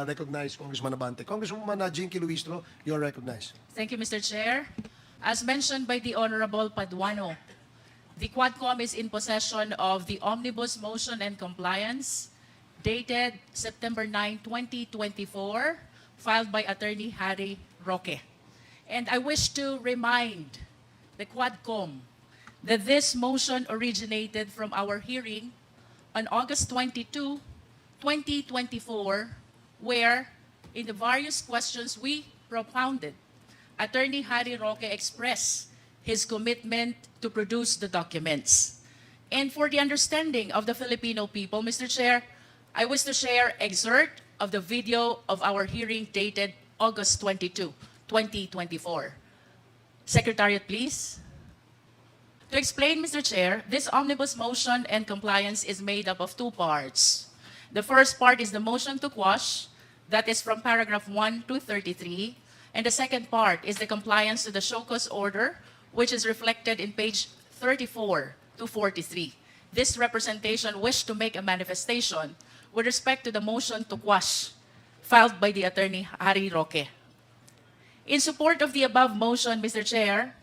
recognize Congressman Abante. Congresswoman Jinky Luistro, you're recognized. Thank you, Mr. Chair. As mentioned by the Honorable Paduano, the Quadcom is in possession of the Omnibus Motion and Compliance dated September 9, 2024, filed by Attorney Harry Roque. And I wish to remind the Quadcom that this motion originated from our hearing on August 22, 2024, where in the various questions we propounded, Attorney Harry Roque expressed his commitment to produce the documents. And for the understanding of the Filipino people, Mr. Chair, I wish to share excerpt of the video of our hearing dated August 22, 2024. Secretariat, please. To explain, Mr. Chair, this omnibus motion and compliance is made up of two parts. The first part is the motion to quash, that is from paragraph 1 to 33, and the second part is the compliance to the show cause order, which is reflected in page 34 to 43. This representation wished to make a manifestation with respect to the motion to quash filed by the Attorney Harry Roque. In support of the above motion, Mr. Chair,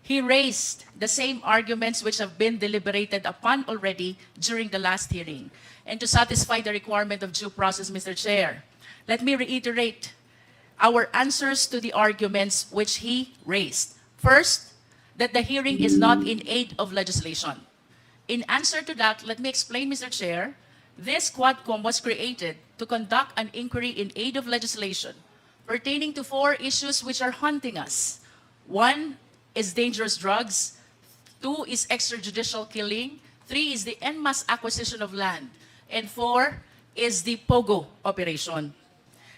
he raised the same arguments which have been deliberated upon already during the last hearing. And to satisfy the requirement of due process, Mr. Chair, let me reiterate our answers to the arguments which he raised. First, that the hearing is not in aid of legislation. In answer to that, let me explain, Mr. Chair, this Quadcom was created to conduct an inquiry in aid of legislation pertaining to 4 issues which are haunting us. 1 is dangerous drugs, 2 is extrajudicial killing, 3 is the en masse acquisition of land, and 4 is the POGO operation.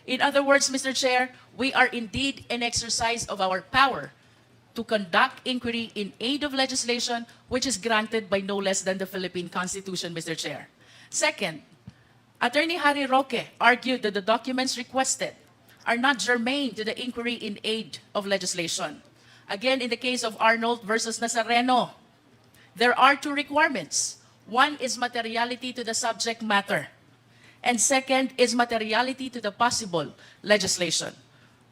In other words, Mr. Chair, we are indeed in exercise of our power to conduct inquiry in aid of legislation which is granted by no less than the Philippine Constitution, Mr. Chair. Second, Attorney Harry Roque argued that the documents requested are not germane to the inquiry in aid of legislation. Again, in the case of Arnold versus Nazareno, there are 2 requirements. 1 is materiality to the subject matter, and second is materiality to the possible legislation.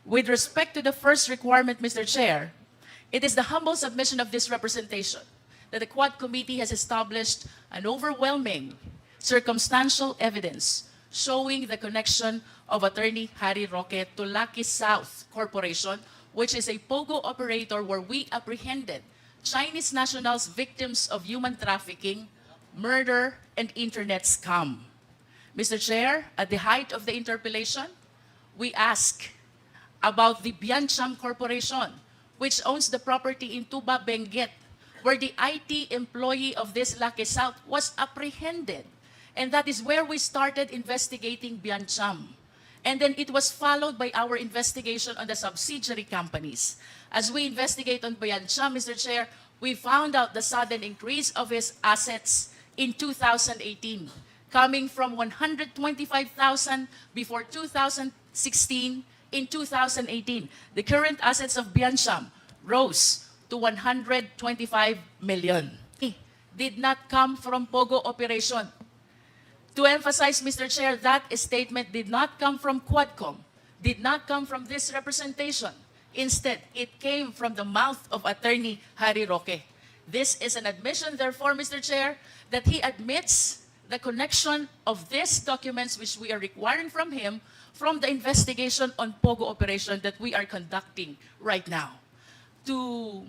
With respect to the first requirement, Mr. Chair, it is the humble submission of this representation that the Quad Committee has established an overwhelming circumstantial evidence showing the connection of Attorney Harry Roque to Lucky South Corporation, which is a POGO operator where we apprehended Chinese nationals victims of human trafficking, murder, and internet scam. Mr. Chair, at the height of the interpellation, we ask about the Biancham Corporation, which owns the property in Tuba, Benguet, where the IT employee of this Lucky South was apprehended. And that is where we started investigating Biancham. And then it was followed by our investigation on the subsidiary companies. As we investigate on Biancham, Mr. Chair, we found out the sudden increase of his assets in 2018, coming from 125,000 before 2016. In 2018, the current assets of Biancham rose to 125 million. Did not come from POGO operation. To emphasize, Mr. Chair, that statement did not come from Quadcom, did not come from this representation. Instead, it came from the mouth of Attorney Harry Roque. This is an admission, therefore, Mr. Chair, that he admits the connection of these documents which we are requiring from him from the investigation on POGO operation that we are conducting right now. To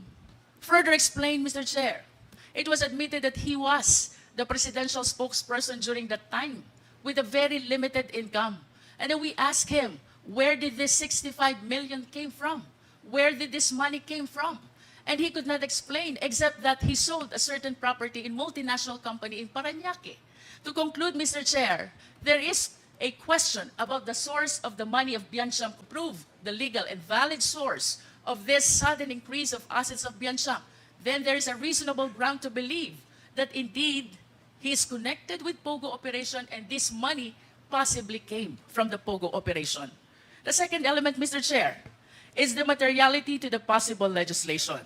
further explain, Mr. Chair, it was admitted that he was the presidential spokesperson during that time with a very limited income. And then we asked him, where did this 65 million came from? Where did this money came from? And he could not explain except that he sold a certain property in multinational company in Parañaque. To conclude, Mr. Chair, there is a question about the source of the money of Biancham to prove the legal and valid source of this sudden increase of assets of Biancham. Then there is a reasonable ground to believe that indeed he is connected with POGO operation and this money possibly came from the POGO operation. The second element, Mr. Chair, is the materiality to the possible legislation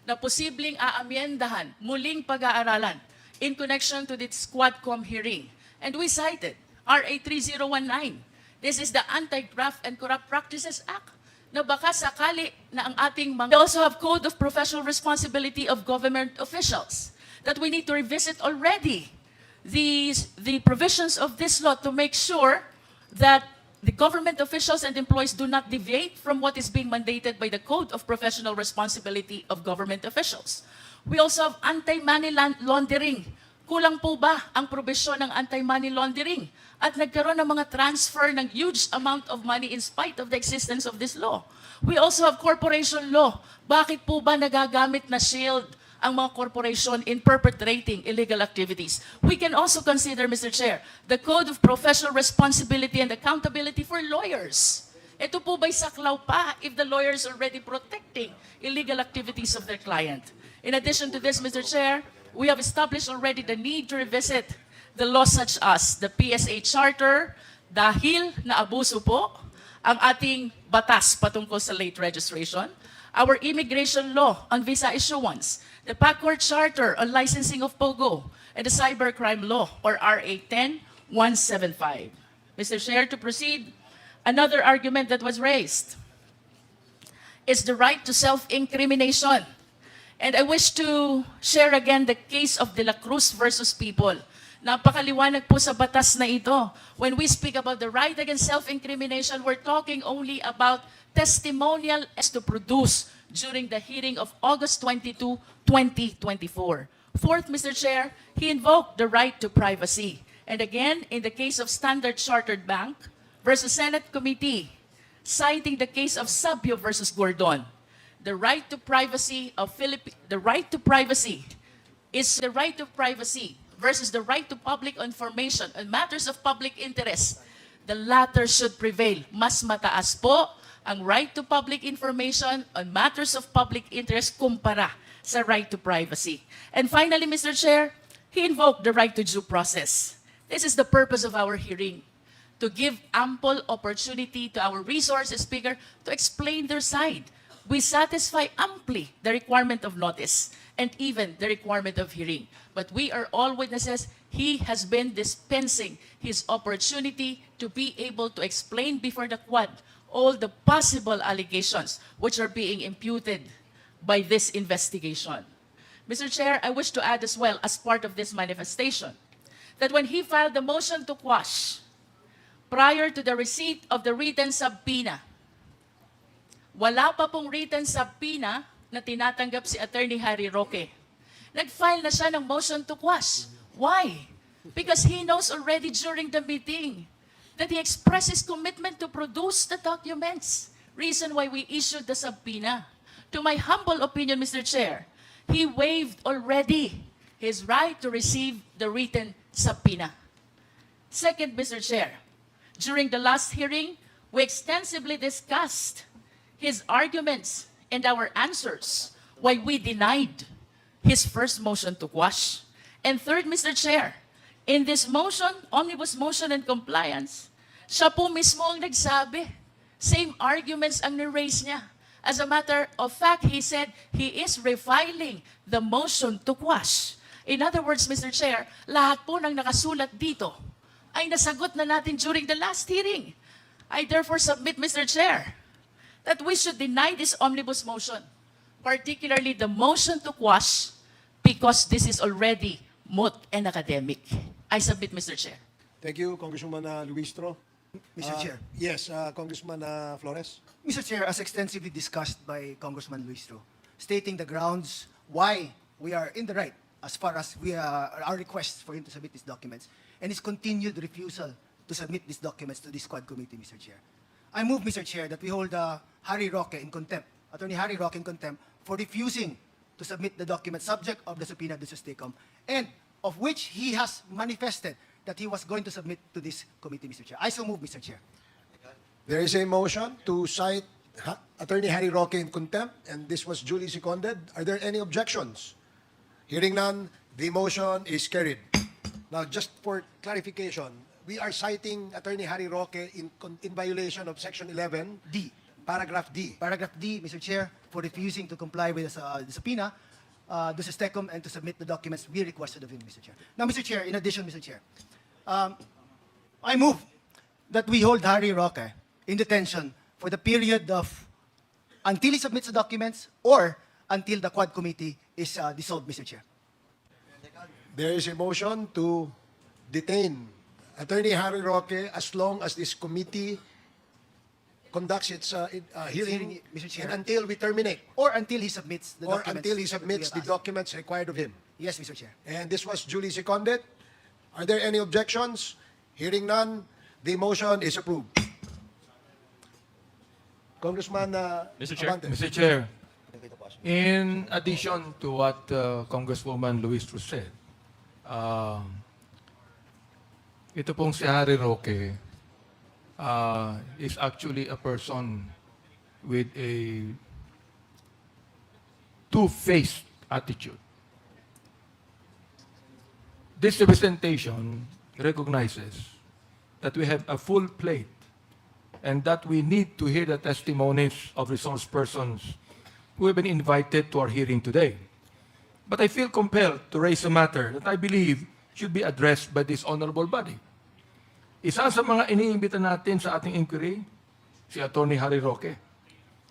na posibleng aamyendahan, muling pag-aaralan in connection to this Quadcom hearing. And we cited RA 3019 This is the Anti-Graft and Corrupt Practices Act na baka sakali na ang ating mga... We also have Code of Professional Responsibility of Government Officials that we need to revisit already the provisions of this law to make sure that the government officials and employees do not deviate from what is being mandated by the Code of Professional Responsibility of Government Officials. We also have anti-money laundering. Kulang po ba ang probisyon ng anti-money laundering? At nagkaroon ng mga transfer ng huge amount of money in spite of the existence of this law. We also have corporation law. Bakit po ba nagagamit na shield ang mga corporation in perpetrating illegal activities? We can also consider, Mr. Chair, the Code of Professional Responsibility and Accountability for lawyers. Ito po ba'y saklaw pa if the lawyers are already protecting illegal activities of their client? In addition to this, Mr. Chair, we have established already the need to revisit the laws such as the PSA Charter dahil naabuso po ang ating batas patungkol sa late registration, our immigration law on visa issuance, the Backward Charter on licensing of POGO, and the cybercrime law, or RA 10175. Mr. Chair, to proceed, another argument that was raised is the right to self-incrimination. And I wish to share again the case of De La Cruz versus People. Napakaliwanag po sa batas na ito. When we speak about the right against self-incrimination, we're talking only about testimonial as to produce during the hearing of August 22, 2024. Fourth, Mr. Chair, he invoked the right to privacy. And again, in the case of Standard Chartered Bank versus Senate Committee, citing the case of Sabio versus Gordon, the right to privacy is the right to privacy versus the right to public information on matters of public interest. The latter should prevail. Mas mataas po ang right to public information on matters of public interest kumpara sa right to privacy. And finally, Mr. Chair, he invoked the right to due process. This is the purpose of our hearing, to give ample opportunity to our resource speaker to explain their side. We satisfy amply the requirement of notice and even the requirement of hearing. But we are all witnesses. He has been dispensing his opportunity to be able to explain before the Quad all the possible allegations which are being imputed by this investigation. Mr. Chair, I wish to add as well, as part of this manifestation, that when he filed the motion to quash, prior to the receipt of the written subpoena, wala pa pong written subpoena na tinatanggap si Attorney Harry Roque. Nag-file na siya ng motion to quash. Why? Because he knows already during the meeting that he expressed his commitment to produce the documents. Reason why we issued the subpoena. To my humble opinion, Mr. Chair, he waived already his right to receive the written subpoena. Second, Mr. Chair, during the last hearing, we extensively discussed his arguments and our answers why we denied his first motion to quash. And third, Mr. Chair, in this motion, omnibus motion and compliance, siya po mismo ang nagsabi. Same arguments ang ni-raise niya. As a matter of fact, he said he is refiling the motion to quash. In other words, Mr. Chair, lahat po ng nakasulat dito ay nasagot na natin during the last hearing. I therefore submit, Mr. Chair, that we should deny this omnibus motion, particularly the motion to quash, because this is already moot and academic. I submit, Mr. Chair. Thank you, Congresswoman Luistro. Mr. Chair. Yes, Congressman Flores. Mr. Chair, as extensively discussed by Congressman Luistro, stating the grounds why we are in the right as far as our request for him to submit these documents, and his continued refusal to submit these documents to this Quad Committee, Mr. Chair. I move, Mr. Chair, that we hold Harry Roque in contempt, Attorney Harry Roque in contempt, for refusing to submit the documents subject of the subpoena de Sustecom, and of which he has manifested that he was going to submit to this committee, Mr. Chair. I so move, Mr. Chair. There is a motion to cite Attorney Harry Roque in contempt, and this was duly seconded. Are there any objections? Hearing none, the motion is carried. Now, just for clarification, we are citing Attorney Harry Roque in violation of Section 11, D. Paragraph D. Paragraph D, Mr. Chair, for refusing to comply with the subpoena, the Sustecom, and to submit the documents we requested of him, Mr. Chair. Now, Mr. Chair, in addition, Mr. Chair, I move that we hold Harry Roque in detention for the period of until he submits the documents or until the Quad Committee is dissolved, Mr. Chair. There is a motion to detain Attorney Harry Roque as long as this committee conducts its hearing, Mr. Chair. and until we terminate, Or until he submits the or documents. until he that we submits have the asked. documents required of him. Yes, Mr. Chair. And this was duly seconded. Are there any objections? Hearing none, the motion is approved. Congressman Mr. Chair. Abante. Mr. Chair, in addition to what Congresswoman Luistro said, ito pong si Harry Roque is actually a person with a two-faced attitude. This representation recognizes that we have a full plate and that we need to hear the testimonies of resource persons who have been invited to our hearing today. But I feel compelled to raise a matter that I believe should be addressed by this honorable body. Isa sa mga iniimbita natin sa ating inquiry, si Attorney Harry Roque.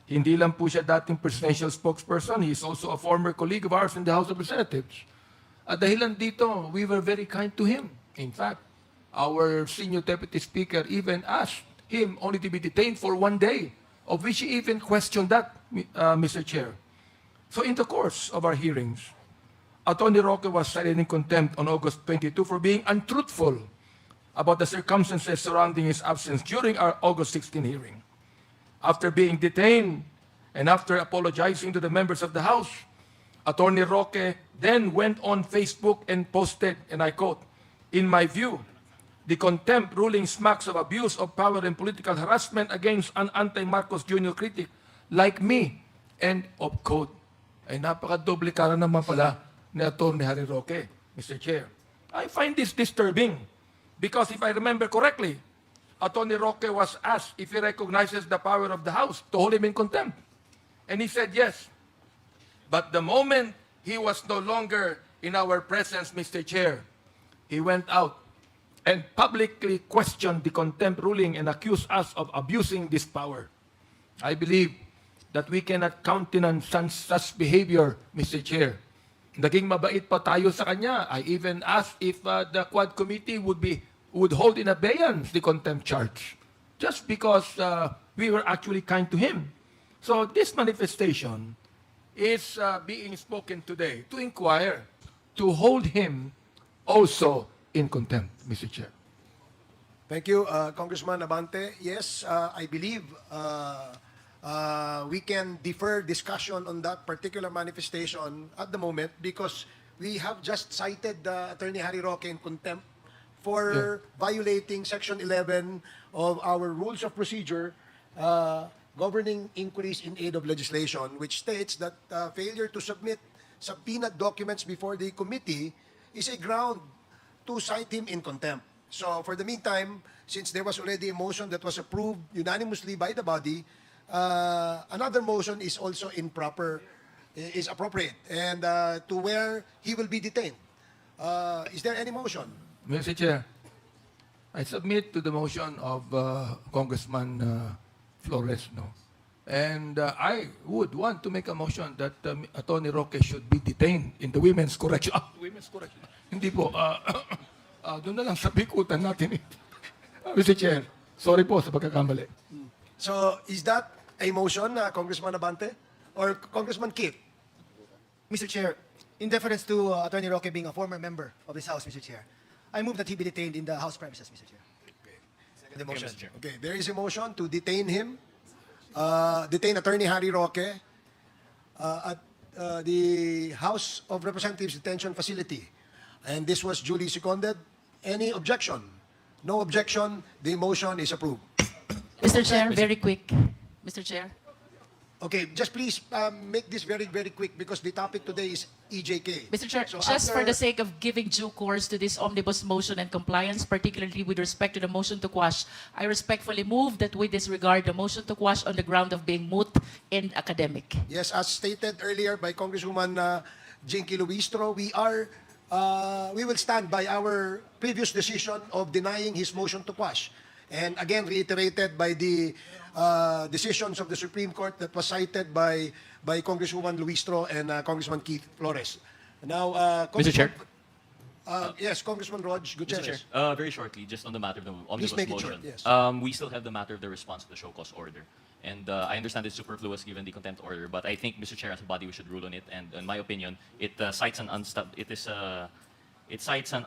Hindi lang po siya dating presidential spokesperson, he is also a former colleague of ours in the House of Representatives. At dahilan dito, we were very kind to him. In fact, our senior deputy speaker even asked him only to be detained for 1 day, of which he even questioned that, Mr. Chair. So in the course of our hearings, Attorney Roque was cited in contempt on August 22 for being untruthful about the circumstances surrounding his absence during our August 16 hearing. After being detained and after apologizing to the members of the House, Attorney Roque then went on Facebook and posted, and I quote, "In my view, the contempt ruling smacks of abuse of power and political harassment against an anti-Marcos Jr. critic like me," end of quote. Ay napaka-doble cara naman pala ni Attorney Harry Roque, Mr. Chair. I find this disturbing because if I remember correctly, Attorney Roque was asked if he recognizes the power of the House to hold him in contempt. And he said yes. But the moment he was no longer in our presence, Mr. Chair, he went out and publicly questioned the contempt ruling and accused us of abusing this power. I believe that we cannot countenance such behavior, Mr. Chair. Naging mabait pa tayo sa kanya. I even asked if the Quad Committee would hold in abeyance the contempt charge, just because we were actually kind to him. So this manifestation is being spoken today to inquire, to hold him also in contempt, Mr. Chair. Thank you, Congressman Abante. Yes, I believe we can defer discussion on that particular manifestation at the moment because we have just cited Attorney Harry Roque in contempt for violating Section 11 of our Rules of Procedure governing inquiries in aid of legislation, which states that failure to submit subpoenaed documents before the committee is a ground to cite him in contempt. So for the meantime, since there was already a motion that was approved unanimously by the body, another motion is also is appropriate, and to where he will be detained. Is there any motion? Mr. Chair, I submit to the motion of Congressman Flores, no? And I would want to make a motion that Attorney Roque should be detained in the Women's Correction. Women's Correction. Hindi po. Doon na lang sa bikutan natin. Mr. Chair, sorry po sa pagkakamali. So is that a motion, Congressman Abante? Or Congressman Kit? Mr. Chair, in deference to Attorney Roque being a former member of this House, Mr. Chair, I move that he be detained in the House premises, Mr. Chair. The motion. Okay, there is a motion to detain him, detain Attorney Harry Roque at the House of Representatives Detention Facility. And this was duly seconded. Any objection? No objection. The motion is approved. Mr. Chair, very quick. Mr. Chair. Okay, just please make this very, very quick because the topic today is EJK. Mr. Chair, So just for after- the sake of giving due course to this omnibus motion and compliance, particularly with respect to the motion to quash, I respectfully move that we disregard the motion to quash on the ground of being moot and academic. Yes, as stated earlier by Congresswoman Jinky Luistro, we will stand by our previous decision of denying his motion to quash. and again reiterated by the decisions of the Supreme Court that was cited by Congresswoman Luistro and Congressman Keith Flores. Now, Mr. Chair. Yes, Congressman Rog Mr. Gutierrez. Chair, very shortly, just on the matter of the omnibus make it motion. short, yes. We still have the matter of the response to the show cause order. And I understand it's superfluous given the contempt order, but I think, Mr. Chair, as a body, we should rule on it. And in my opinion, it cites an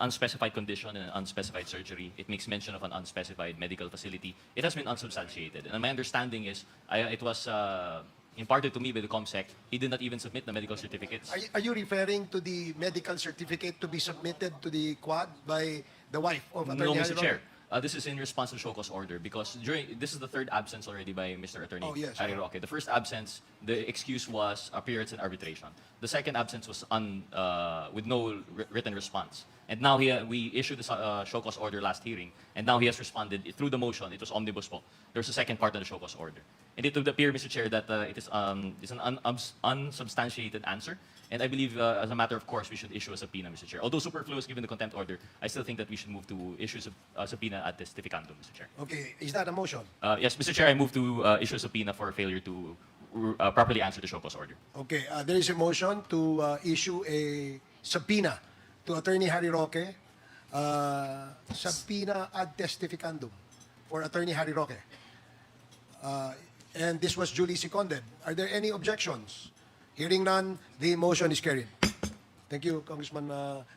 unspecified condition and an unspecified surgery. It makes mention of an unspecified medical facility. It has been unsubstantiated. And my understanding is it was imparted to me by the COMSEC. He did not even submit the medical certificates. Are you referring to the medical certificate to be submitted to the Quad by the wife of Attorney No, Harry Mr. Roque? Chair. This is in response to show cause order because this is the third absence already by Mr. Attorney Oh, yes. Harry Roque. The first absence, the excuse was appearance in arbitration. The second absence was with no written response. And now we issued the show cause order last hearing, and now he has responded through the motion. It was omnibus po. There's a second part of the show cause order. And it would appear, Mr. Chair, that it is an unsubstantiated answer. And I believe, as a matter of course, we should issue a subpoena, Mr. Chair. Although superfluous given the contempt order, I still think that we should move to issue a subpoena at testificandum, Mr. Chair. Okay, is that a motion? Yes, Mr. Chair, I move to issue a subpoena for failure to properly answer the show cause order. Okay, there is a motion to issue a subpoena to Attorney Harry Roque, subpoena ad testificandum for Attorney Harry Roque. And this was duly seconded. Are there any objections? Hearing none, the motion is carried. Thank you, Congressman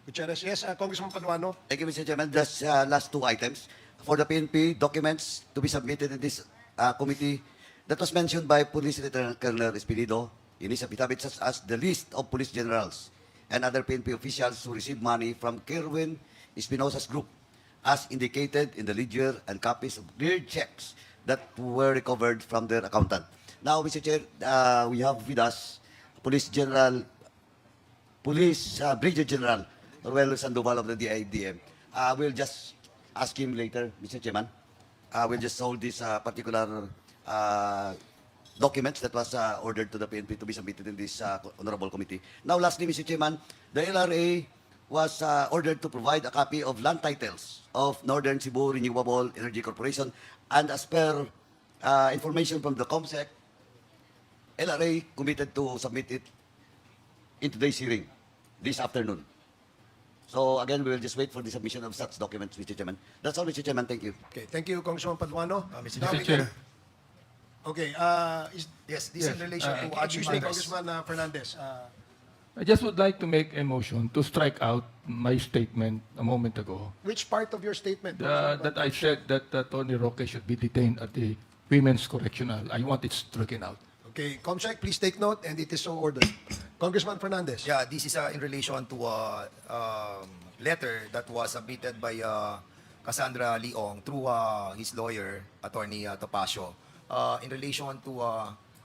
Gutierrez. Yes, Congressman Paduano. Thank you, Mr. Chairman. Just last two items. For the PNP documents to be submitted in this committee, that was mentioned by Police Lieutenant Colonel Espinido in his affidavit, such as the list of police generals and other PNP officials who received money from Kerwin Espinosa's group, as indicated in the ledger and copies of cleared checks that were recovered from their accountant. Now, Mr. Chair, we have with us Brigadier General Ruel Sandoval of the DIDM. We'll just ask him later, Mr. Chairman. We'll just hold this particular documents that was ordered to the PNP to be submitted in this honorable committee. Now, lastly, Mr. Chairman, the LRA was ordered to provide a copy of land titles of Northern Cebu Renewable Energy Corporation, and as per information from the COMSEC, LRA committed to submit it in today's hearing, this afternoon. So again, we will just wait for the submission of such documents, Mr. Chairman. That's all, Mr. Chairman. Thank you. Okay, thank you, Congressman Paduano. Now we Mr. Chair. can- Okay, Yes, this in Yes, relation to excuse me, matters. Congressman Fernandez. I just would like to make a motion to strike out my statement a moment ago Which part of your statement? that I said that Tony Roque should be detained at the Women's Correctional. I want it stricken out. Okay, Comsec, please take note, and it is so ordered. Congressman Fernandez. Yeah, this is in relation to a letter that was submitted by Cassandra Leong through his lawyer, Attorney Topacio, in relation to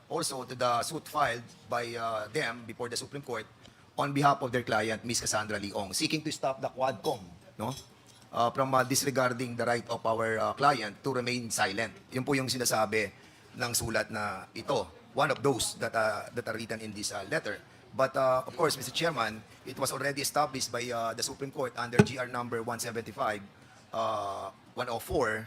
also to the suit filed by them before the Supreme Court on behalf of their client, Ms. Cassandra Leong, seeking to stop the Quadcom, no? From disregarding the right of our client to remain silent. Yun po yung sinasabi ng sulat na ito. One of those that are written in this letter. But of course, Mr. Chairman, it was already established by the Supreme Court under GR number 175, 104,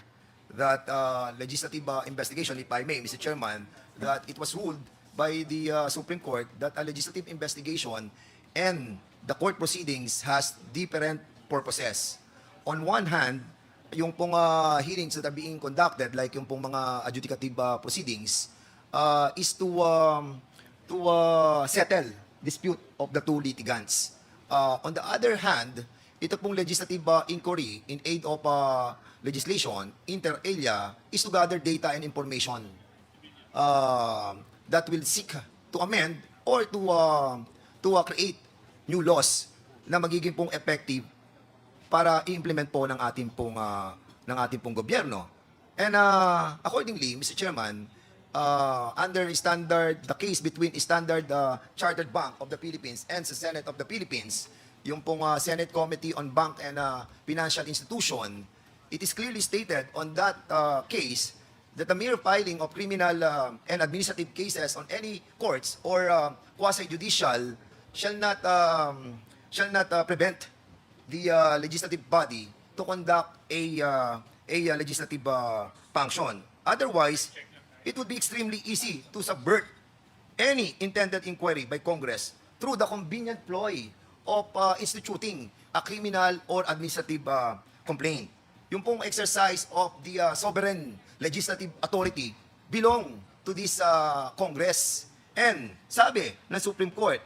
that legislative investigation, if I may, Mr. Chairman, that it was ruled by the Supreme Court that a legislative investigation and the court proceedings has different purposes. On one hand, yung pong hearings that are being conducted, like yung pong mga adjudicative proceedings, is to settle dispute of the two litigants. On the other hand, ito pong legislative inquiry in aid of legislation, inter alia, is to gather data and information that will seek to amend or to create new laws na magiging pong effective para i-implement po ng ating pong gobyerno. And accordingly, Mr. Chairman, under the case between Standard Chartered Bank of the Philippines and the Senate of the Philippines, yung pong Senate Committee on Bank and Financial Institution, it is clearly stated on that case that the mere filing of criminal and administrative cases on any courts or quasi-judicial shall not prevent the legislative body to conduct a legislative function. Otherwise, it would be extremely easy to subvert any intended inquiry by Congress through the convenient ploy of instituting a criminal or administrative complaint. Yung pong exercise of the sovereign legislative authority belong to this Congress. And sabi ng Supreme Court,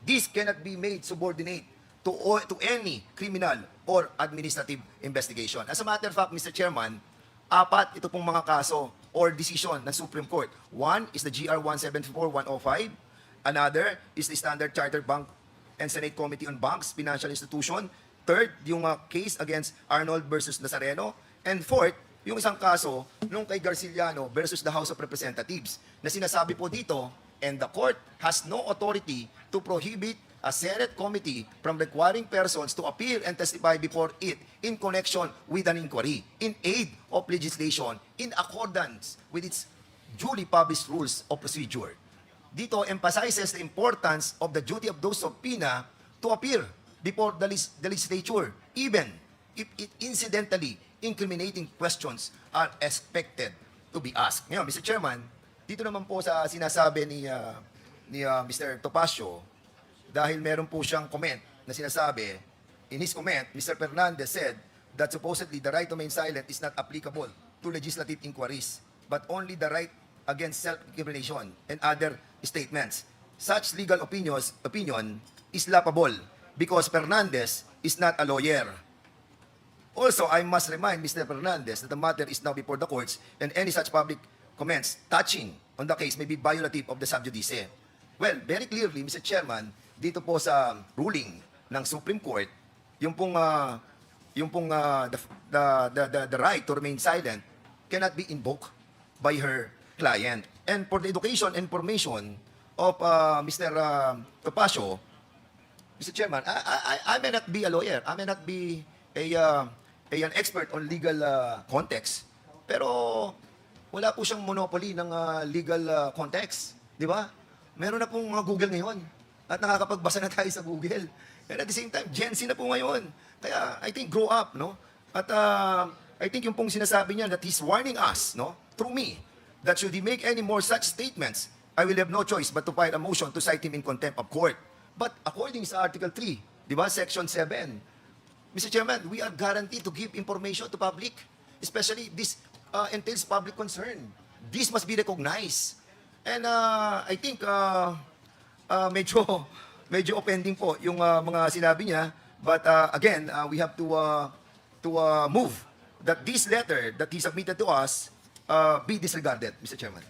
this cannot be made subordinate to any criminal or administrative investigation. As a matter of fact, Mr. Chairman, 4 ito pong mga kaso or decision ng Supreme Court. One is the GR 174-105. Another is the Standard Chartered Bank and Senate Committee on Banks, Financial Institution. Third, yung case against Arnold versus Nazareno. And fourth, yung isang kaso nung kay Garciliano versus the House of Representatives na sinasabi po dito, and the court has no authority to prohibit a Senate committee from requiring persons to appear and testify before it in connection with an inquiry in aid of legislation in accordance with its duly published rules of procedure. Dito emphasizes the importance of the duty of those subpoena to appear before the legislature, even if it incidentally incriminating questions are expected to be asked. Ngayon, Mr. Chairman, dito naman po sa sinasabi ni Mr. Topacio, dahil meron po siyang comment na sinasabi, in his comment, Mr. Fernandez said that supposedly the right to remain silent is not applicable to legislative inquiries, but only the right against self-incrimination and other statements. Such legal opinion is laughable because Fernandez is not a lawyer. Also, I must remind Mr. Fernandez that the matter is now before the courts and any such public comments touching on the case may be violative of the sub judice. Well, very clearly, Mr. Chairman, dito po sa ruling ng Supreme Court, yung pong the right to remain silent cannot be invoked by her client. And for the education and information of Mr. Topacio, Mr. Chairman, I may not be a lawyer. I may not be an expert on legal context. Pero wala po siyang monopoly ng legal context. Di ba? Meron na pong mga Google ngayon. At nakakapagbasa na tayo sa Google. And at the same time, Gen Z na po ngayon. Kaya I think grow up, no? At I think yung pong sinasabi niya that he's warning us, no? Through me, that should he make any more such statements, I will have no choice but to file a motion to cite him in contempt of court. But according sa Article 3, di ba, Section 7, Mr. Chairman, we are guaranteed to give information to public, especially this entails public concern. This must be recognized. And I think medyo offending po yung mga sinabi niya. But again, we have to move that this letter that he submitted to us be disregarded, Mr. Chairman.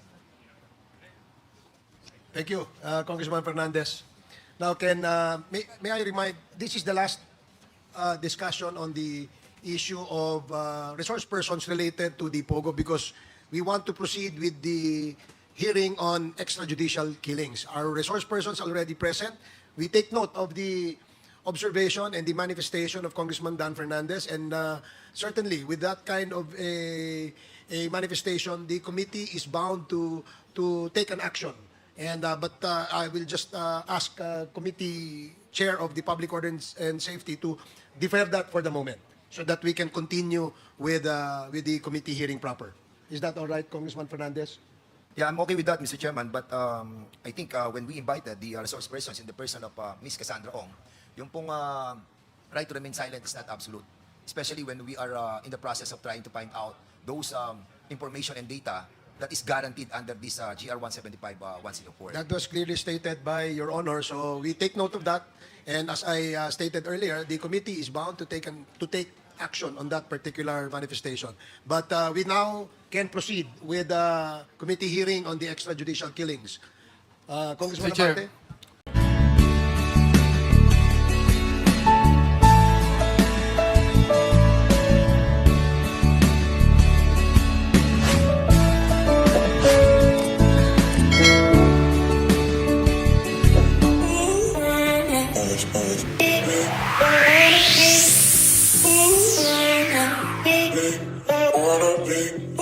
Thank you, Congressman Fernandez. Now, may I remind, this is the last discussion on the issue of resource persons related to the POGO because we want to proceed with the hearing on extrajudicial killings. Our resource persons already present. We take note of the observation and the manifestation of Congressman Dan Fernandez, and certainly with that kind of a manifestation, the committee is bound to take an action. And but I will just ask committee chair of the Public Order and Safety to defer that for the moment, so that we can continue with the committee hearing proper. Is that all right, Congressman Fernandez? Yeah, I'm okay with that, Mr. Chairman. But I think when we invited the resource persons in the person of Ms. Cassandra Ong, yung pong right to remain silent is not absolute. Especially when we are in the process of trying to find out those information and data that is guaranteed under this GR 175-104. That was clearly stated by Your Honor, so we take note of that. And as I stated earlier, the committee is bound to take action on that particular manifestation. But we now can proceed with the committee hearing on the extrajudicial killings. Congressman Mr. Chair. Abate? Wanna be